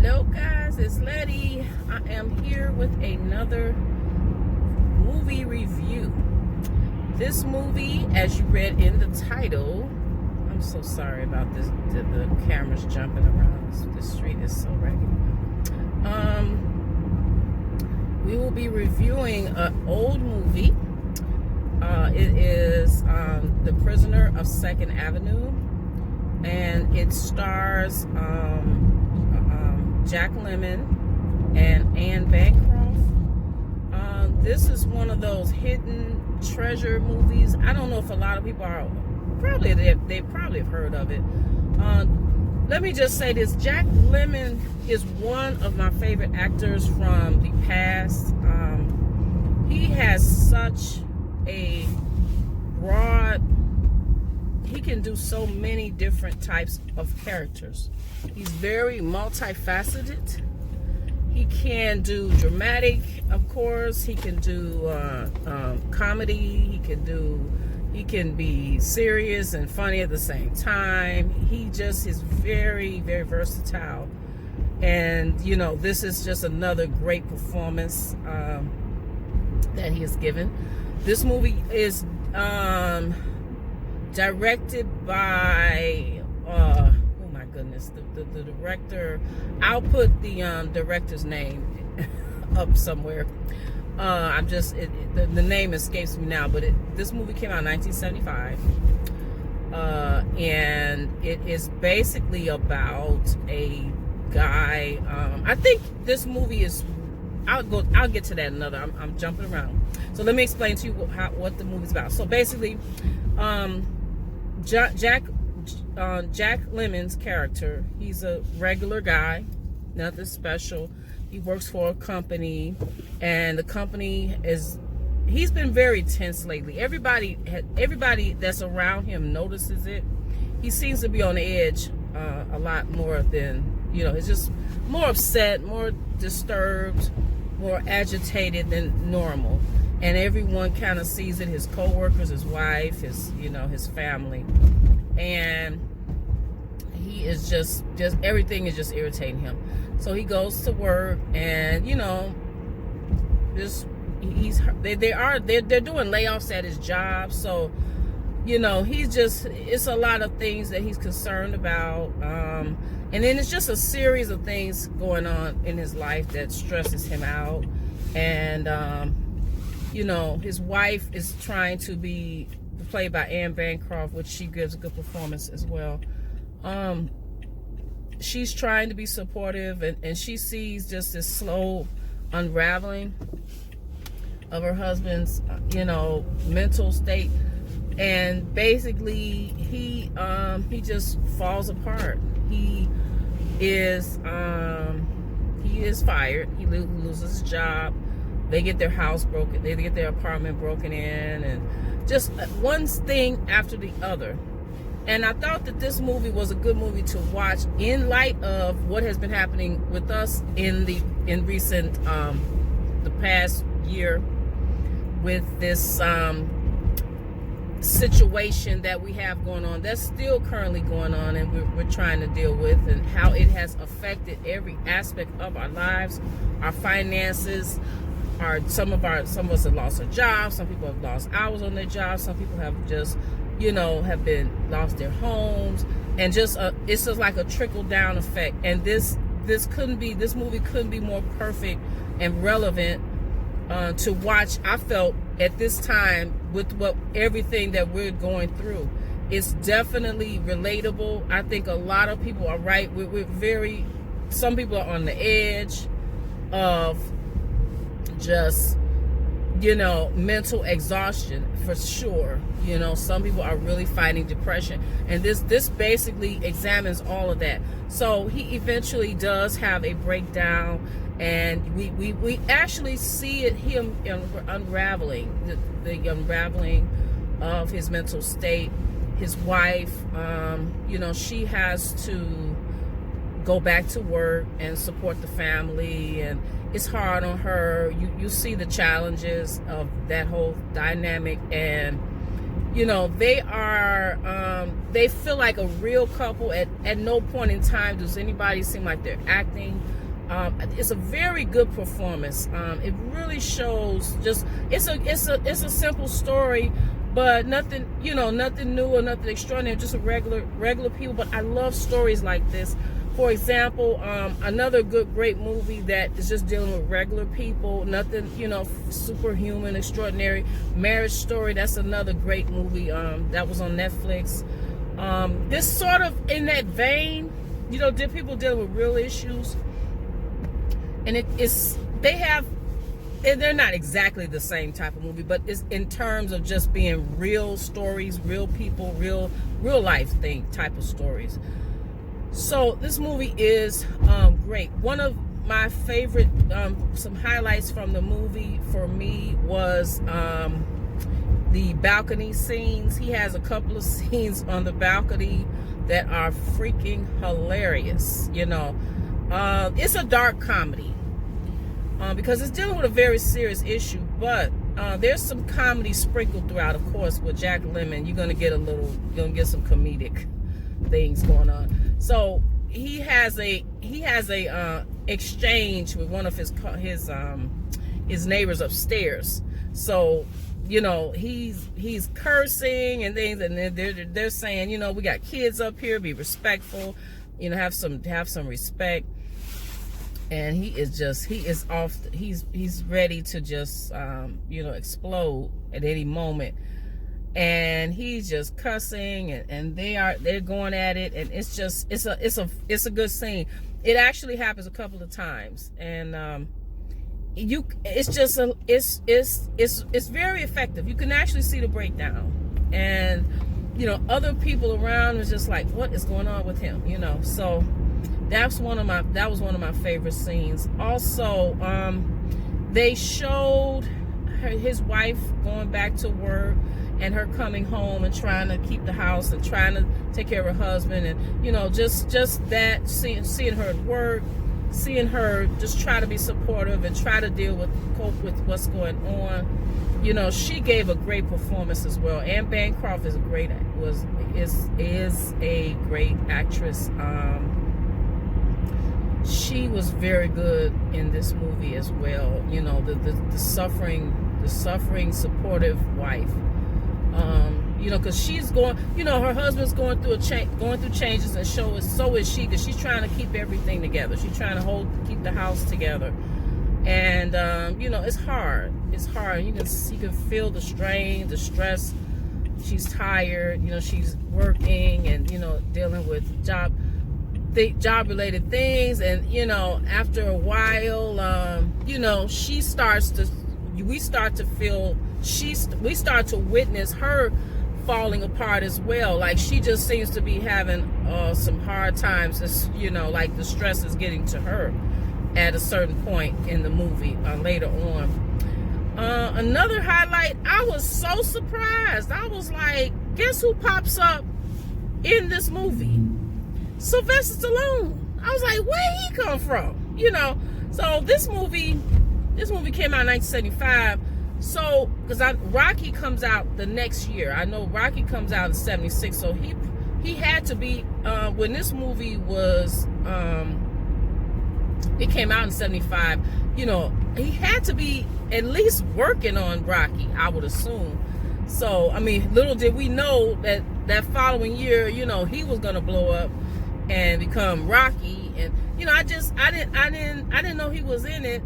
Hello guys, it's Letty. I am here with another movie review. This movie, as you read in the title, I'm so sorry about this, the camera's jumping around. The street is so raggedy. We will be reviewing an old movie. It is The Prisoner of 2nd Avenue, and it stars Jack Lemmon and Anne Bancroft. This is one of those hidden treasure movies. I don't know if a lot of people are they probably have heard of it. Let me just say this: Jack Lemmon is one of my favorite actors from the past. He has such a broad, he can do so many different types of characters. He's very multifaceted. He can do dramatic, of course. He can do comedy. He can be serious and funny at the same time. He just is very, very versatile. And you know, this is just another great performance that he has given. This movie is directed by oh my goodness, the director. I'll put the director's name up somewhere. The name escapes me now, but this movie came out in 1975, and it is basically about a guy. I think this movie is. I'll get to that another. I'm jumping around. So let me explain to you what the movie's about. So basically, Jack Lemmon's character, he's a regular guy, nothing special. He works for a company, and the company he's been very tense lately. Everybody that's around him notices it. He seems to be on the edge a lot more than, it's just more upset, more disturbed, more agitated than normal. And everyone kind of sees it, his co-workers, his wife, his family. And he is just everything is just irritating him. So he goes to work, and they're doing layoffs at his job. So it's a lot of things that he's concerned about. And then it's just a series of things going on in his life that stresses him out. And his wife is trying to be played by Anne Bancroft, which she gives a good performance as well. She's trying to be supportive, and she sees just this slow unraveling of her husband's, mental state. And basically, he just falls apart. He is fired. He loses his job. They get their house broken. They get their apartment broken in, and just one thing after the other. And I thought that this movie was a good movie to watch in light of what has been happening with us in recent the past year with this situation that we have going on, that's still currently going on, and we're trying to deal with, and how it has affected every aspect of our lives, our finances. Some of us have lost our jobs. Some people have lost hours on their jobs. Some people have just lost their homes, and it's just like a trickle down effect. And this movie couldn't be more perfect and relevant to watch, I felt, at this time with everything that we're going through. It's definitely relatable. I think a lot of people are right. Some people are on the edge of just mental exhaustion, for sure. Some people are really fighting depression, and this basically examines all of that. So he eventually does have a breakdown, and we actually see him unraveling, the unraveling of his mental state. His wife, she has to go back to work and support the family, and it's hard on her. You see the challenges of that whole dynamic, and You know, they feel like a real couple. At no point in time does anybody seem like they're acting. It's a very good performance. It really shows just it's a simple story, but nothing, you know, nothing new or nothing extraordinary, just a regular people. But I love stories like this. For example, another great movie that is just dealing with regular people, nothing, you know, superhuman, extraordinary. Marriage Story, that's another great movie that was on Netflix. This sort of in that vein, you know, people dealing with real issues, and they're not exactly the same type of movie, but it's in terms of just being real stories, real people, real life type of stories. So this movie is great. One of my favorite, some highlights from the movie for me was the balcony scenes. He has a couple of scenes on the balcony that are freaking hilarious. You know, it's a dark comedy because it's dealing with a very serious issue, but there's some comedy sprinkled throughout. Of course, with Jack Lemmon, you're gonna get some comedic things going on. So he has a exchange with one of his neighbors upstairs. So, you know, he's cursing and things, and they're saying, you know, we got kids up here, be respectful, you know, have some respect. And he's ready to just you know, explode at any moment. And he's just cussing, and they're going at it, and it's a good scene. It actually happens a couple of times, and it's very effective. You can actually see the breakdown, and you know, other people around is just like, what is going on with him, you know? So that was one of my favorite scenes. Also, they showed his wife going back to work, and her coming home and trying to keep the house and trying to take care of her husband, and you know, just that, seeing her at work, seeing her just try to be supportive and try to cope with what's going on. You know, she gave a great performance as well. Anne Bancroft is a great actress. She was very good in this movie as well. You know, the suffering supportive wife. You know, because she's going, you know, her husband's going through changes, and so is she, because she's trying to keep everything together. She's trying to keep the house together, and you know, it's hard. You can feel the strain, the stress. She's tired. You know, she's working, and you know, dealing with job-related things, and you know, after a while, you know, we start to witness her falling apart as well. Like, she just seems to be having some hard times, you know, like the stress is getting to her at a certain point in the movie later on. Another highlight, I was so surprised. I was like, guess who pops up in this movie? Sylvester Stallone. I was like, where'd he come from? You know, so this movie came out in 1975. So, because Rocky comes out the next year. I know Rocky comes out in 76. So he had to be, when this movie was, it came out in 75, you know, he had to be at least working on Rocky, I would assume. So, I mean, little did we know that following year, you know, he was going to blow up and become Rocky. And, you know, I didn't know he was in it.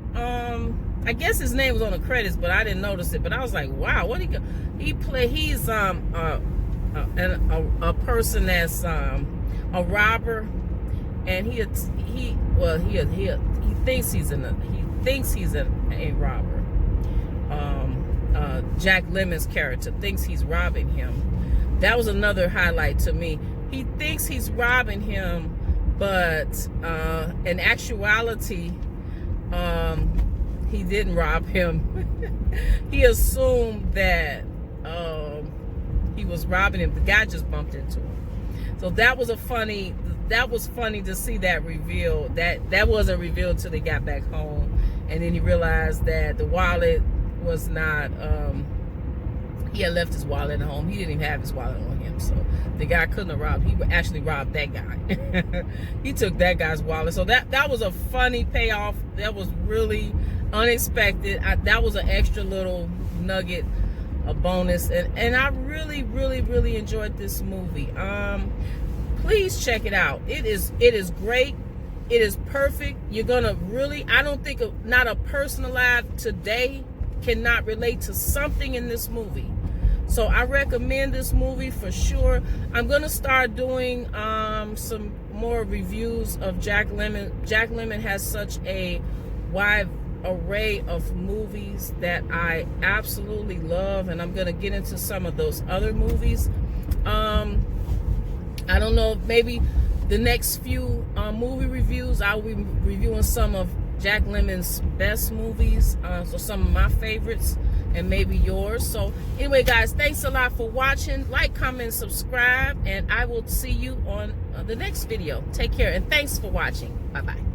I guess his name was on the credits, but I didn't notice it. But I was like, wow, what he's a person that's a robber, and he thinks he's a robber. Jack Lemmon's character thinks he's robbing him. That was another highlight to me. He thinks he's robbing him, but in actuality, he didn't rob him. He assumed that he was robbing him. The guy just bumped into him. So that was funny to see that reveal. That wasn't revealed till they got back home, and then he realized that the wallet was not He had left his wallet at home. He didn't even have his wallet on him, so the guy couldn't have robbed. He actually robbed that guy. He took that guy's wallet. So that was a funny payoff. That was really unexpected. That was an extra little nugget, a bonus, and I really, really, really enjoyed this movie. Please check it out. It is great. It is perfect. You're gonna really, I don't think not a person alive today cannot relate to something in this movie. So I recommend this movie for sure. I'm gonna start doing some more reviews of Jack Lemmon. Jack Lemmon has such a wide array of movies that I absolutely love, and I'm gonna get into some of those other movies. I don't know, maybe the next few movie reviews, I will be reviewing some of Jack Lemmon's best movies, so some of my favorites, and maybe yours. So anyway, guys, thanks a lot for watching. Like, comment, subscribe, and I will see you on the next video. Take care, and thanks for watching. Bye-bye.